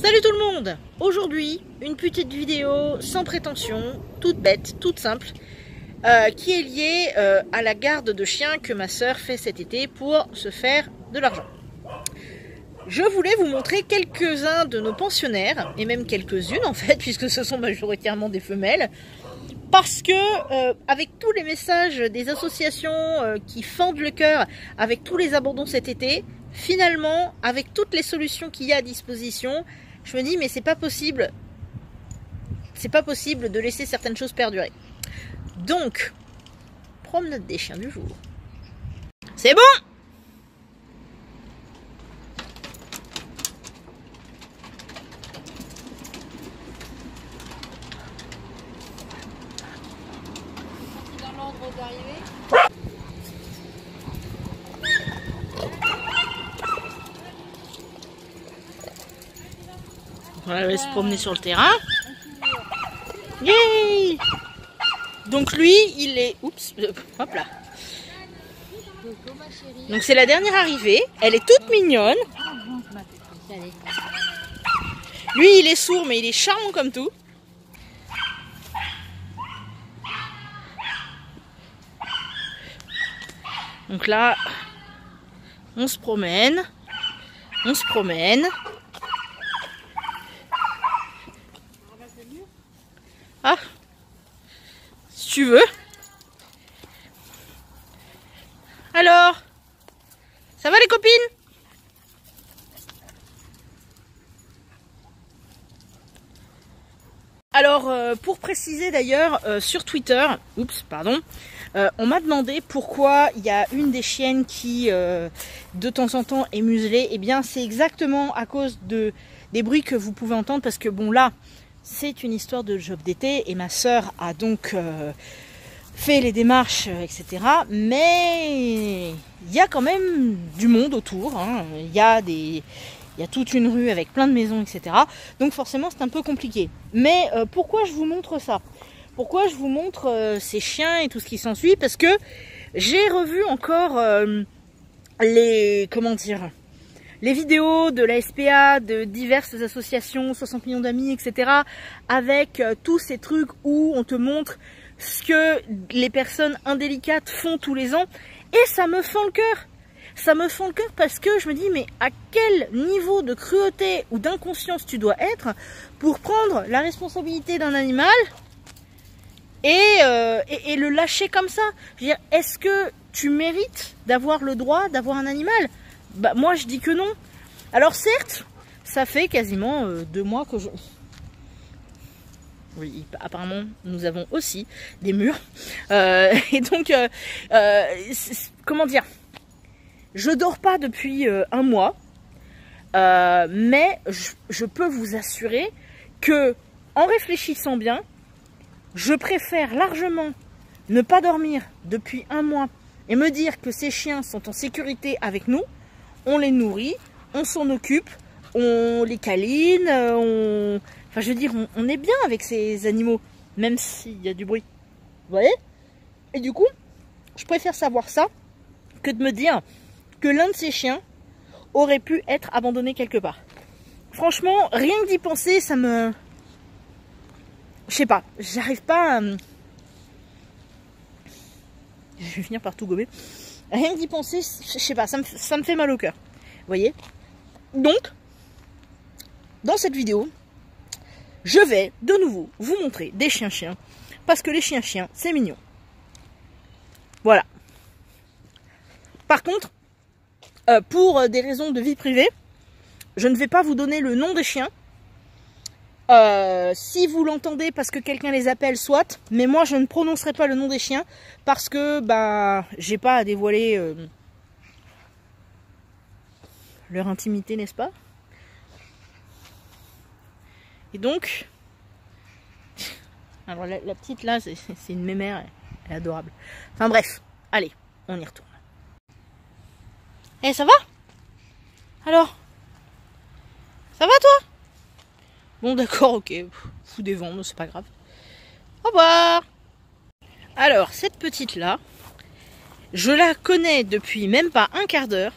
Salut tout le monde! Aujourd'hui, une petite vidéo sans prétention, toute bête, toute simple, qui est liée à la garde de chiens que ma sœur fait cet été pour se faire de l'argent. Je voulais vous montrer quelques-uns de nos pensionnaires, et même quelques-unes en fait, puisque ce sont majoritairement des femelles, parce que avec tous les messages des associations qui fendent le cœur, avec tous les abandons cet été, finalement, avec toutes les solutions qu'il y a à disposition, je me dis mais c'est pas possible de laisser certaines choses perdurer. Donc, promenade des chiens du jour. C'est bon! Dans l'ordre d'arrivée. Voilà, elle va se promener sur le terrain. Yay! Donc lui, il est... Oups, hop là. Donc c'est la dernière arrivée. Elle est toute mignonne. Lui, il est sourd, mais il est charmant comme tout. Donc là, on se promène. On se promène. Ah, si tu veux. Alors, ça va les copines? Alors, pour préciser d'ailleurs, sur Twitter, oups, pardon, on m'a demandé pourquoi il y a une des chiennes qui, de temps en temps, est muselée. Eh bien, c'est exactement à cause des bruits que vous pouvez entendre, parce que bon là, c'est une histoire de job d'été et ma sœur a donc fait les démarches, etc. Mais il y a quand même du monde autour, hein. Il y a toute une rue avec plein de maisons, etc. Donc forcément c'est un peu compliqué. Mais pourquoi je vous montre ça? Pourquoi je vous montre ces chiens et tout ce qui s'ensuit? Parce que j'ai revu encore les vidéos de la SPA, de diverses associations, 60 millions d'amis, etc. Avec tous ces trucs où on te montre ce que les personnes indélicates font tous les ans. Et ça me fend le cœur. Ça me fend le cœur parce que je me dis, mais à quel niveau de cruauté ou d'inconscience tu dois être pour prendre la responsabilité d'un animal et le lâcher comme ça? Je veux dire, est-ce que tu mérites d'avoir le droit d'avoir un animal? Bah, moi je dis que non. Alors certes, ça fait quasiment 2 mois que je... Oui, apparemment nous avons aussi des murs. Et donc, comment dire, je dors pas depuis 1 mois. Mais je peux vous assurer que, en réfléchissant bien, je préfère largement ne pas dormir depuis 1 mois et me dire que ces chiens sont en sécurité avec nous. On les nourrit, on s'en occupe, on les câline, enfin je veux dire, on est bien avec ces animaux, même s'il y a du bruit. Vous voyez? Et du coup, je préfère savoir ça que de me dire que l'un de ces chiens aurait pu être abandonné quelque part. Franchement, rien que d'y penser, ça me... Je sais pas, j'arrive pas à... Je vais finir par tout gober. Rien que d'y penser, je sais pas, ça me fait mal au cœur. Vous voyez? Donc, dans cette vidéo, je vais de nouveau vous montrer des chiens-chiens. Parce que les chiens-chiens, c'est mignon. Voilà. Par contre, pour des raisons de vie privée, je ne vais pas vous donner le nom des chiens. Si vous l'entendez parce que quelqu'un les appelle, soit, mais moi je ne prononcerai pas le nom des chiens parce que bah j'ai pas à dévoiler leur intimité, n'est-ce pas? Et donc, alors la petite là, c'est une mémère, elle est adorable. Enfin bref, allez, on y retourne. Eh, ça va? Alors, ça va toi? Bon d'accord, ok, fous des vents, mais c'est pas grave. Au revoir. Alors, cette petite-là, je la connais depuis même pas un quart d'heure,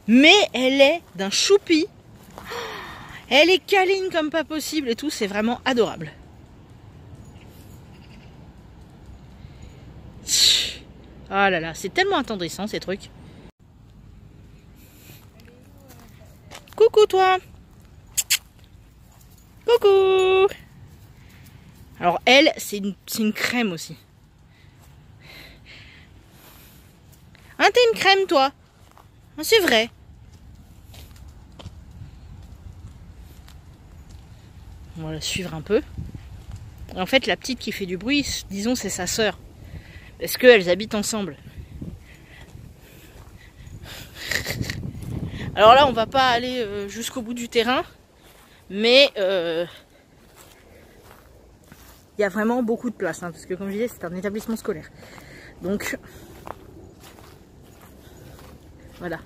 mais elle est d'un choupi. Elle est câline comme pas possible et tout, c'est vraiment adorable. Ah là là, c'est tellement attendrissant ces trucs. Coucou toi. Coucou. Alors elle, c'est une crème aussi. Hein, t'es une crème toi? C'est vrai. On va la suivre un peu. En fait, la petite qui fait du bruit, disons, c'est sa sœur. Parce qu'elles habitent ensemble. Alors là, on va pas aller jusqu'au bout du terrain. Mais il y a vraiment beaucoup de place. Hein, parce que comme je disais, c'est un établissement scolaire. Donc, voilà.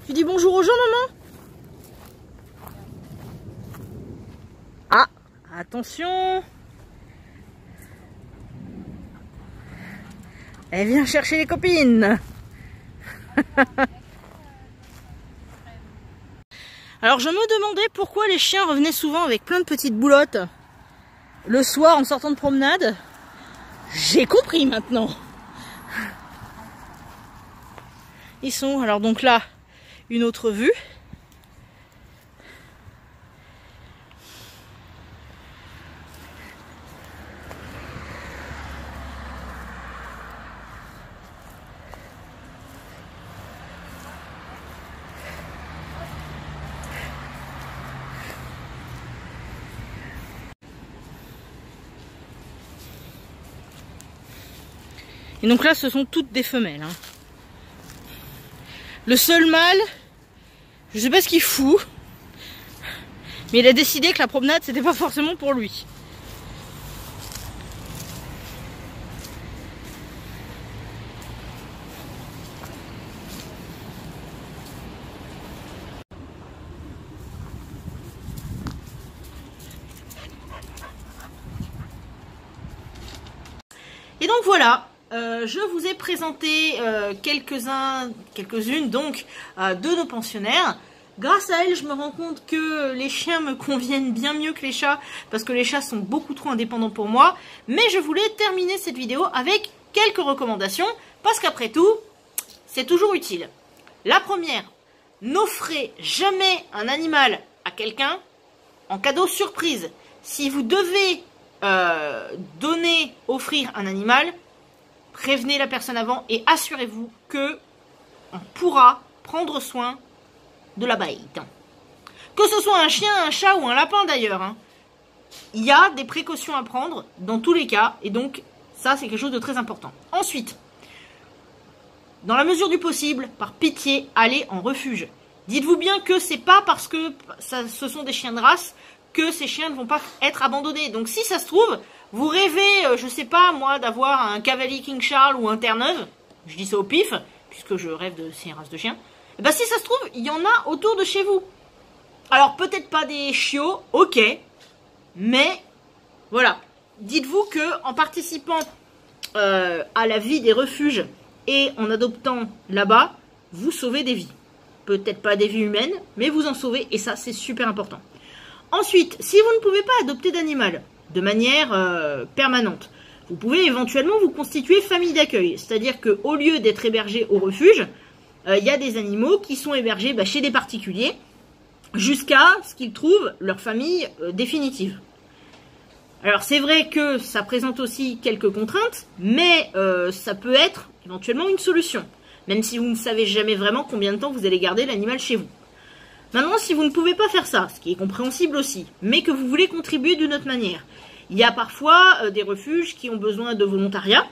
Tu dis bonjour aux gens, maman? Ah, attention! Elle vient chercher les copines. Alors je me demandais pourquoi les chiens revenaient souvent avec plein de petites boulottes le soir en sortant de promenade. J'ai compris maintenant. Ils sont, alors donc là, une autre vue. Et donc là, ce sont toutes des femelles. Hein. Le seul mâle, je sais pas ce qu'il fout, mais il a décidé que la promenade, c'était pas forcément pour lui. Et donc voilà. Je vous ai présenté quelques-unes donc de nos pensionnaires. Grâce à elles, je me rends compte que les chiens me conviennent bien mieux que les chats, parce que les chats sont beaucoup trop indépendants pour moi. Mais je voulais terminer cette vidéo avec quelques recommandations, parce qu'après tout, c'est toujours utile. La première, n'offrez jamais un animal à quelqu'un en cadeau surprise. Si vous devez offrir un animal, prévenez la personne avant et assurez-vous que on pourra prendre soin de la bête. Que ce soit un chien, un chat ou un lapin d'ailleurs. Hein. Il y a des précautions à prendre dans tous les cas et donc ça c'est quelque chose de très important. Ensuite, dans la mesure du possible, par pitié, allez en refuge. Dites-vous bien que c'est pas parce que ce sont des chiens de race que ces chiens ne vont pas être abandonnés. Donc si ça se trouve, vous rêvez, je sais pas moi, d'avoir un Cavalier King Charles ou un Terre-Neuve, je dis ça au pif, puisque je rêve de ces races de chiens, et ben si ça se trouve, il y en a autour de chez vous. Alors peut-être pas des chiots, ok, mais voilà. Dites-vous que en participant à la vie des refuges et en adoptant là-bas, vous sauvez des vies. Peut-être pas des vies humaines, mais vous en sauvez, et ça c'est super important. Ensuite, si vous ne pouvez pas adopter d'animal de manière permanente, vous pouvez éventuellement vous constituer famille d'accueil. C'est-à-dire qu'au lieu d'être hébergé au refuge, il y a des animaux qui sont hébergés chez des particuliers jusqu'à ce qu'ils trouvent leur famille définitive. Alors c'est vrai que ça présente aussi quelques contraintes, mais ça peut être éventuellement une solution. Même si vous ne savez jamais vraiment combien de temps vous allez garder l'animal chez vous. Maintenant, si vous ne pouvez pas faire ça, ce qui est compréhensible aussi, mais que vous voulez contribuer d'une autre manière, il y a parfois des refuges qui ont besoin de volontariat,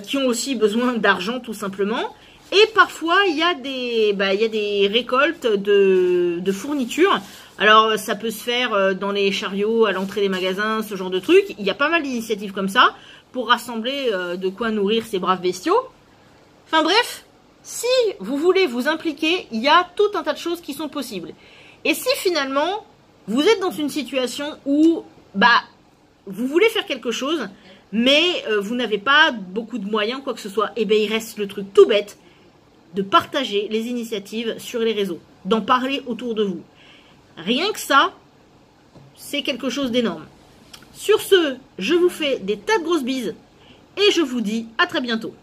qui ont aussi besoin d'argent tout simplement, et parfois il y a des récoltes de fournitures. Alors ça peut se faire dans les chariots, à l'entrée des magasins, ce genre de trucs. Il y a pas mal d'initiatives comme ça pour rassembler de quoi nourrir ces braves bestiaux. Enfin bref. Si vous voulez vous impliquer, il y a tout un tas de choses qui sont possibles. Et si finalement, vous êtes dans une situation où vous voulez faire quelque chose, mais vous n'avez pas beaucoup de moyens, quoi que ce soit, et bien il reste le truc tout bête de partager les initiatives sur les réseaux, d'en parler autour de vous. Rien que ça, c'est quelque chose d'énorme. Sur ce, je vous fais des tas de grosses bises et je vous dis à très bientôt.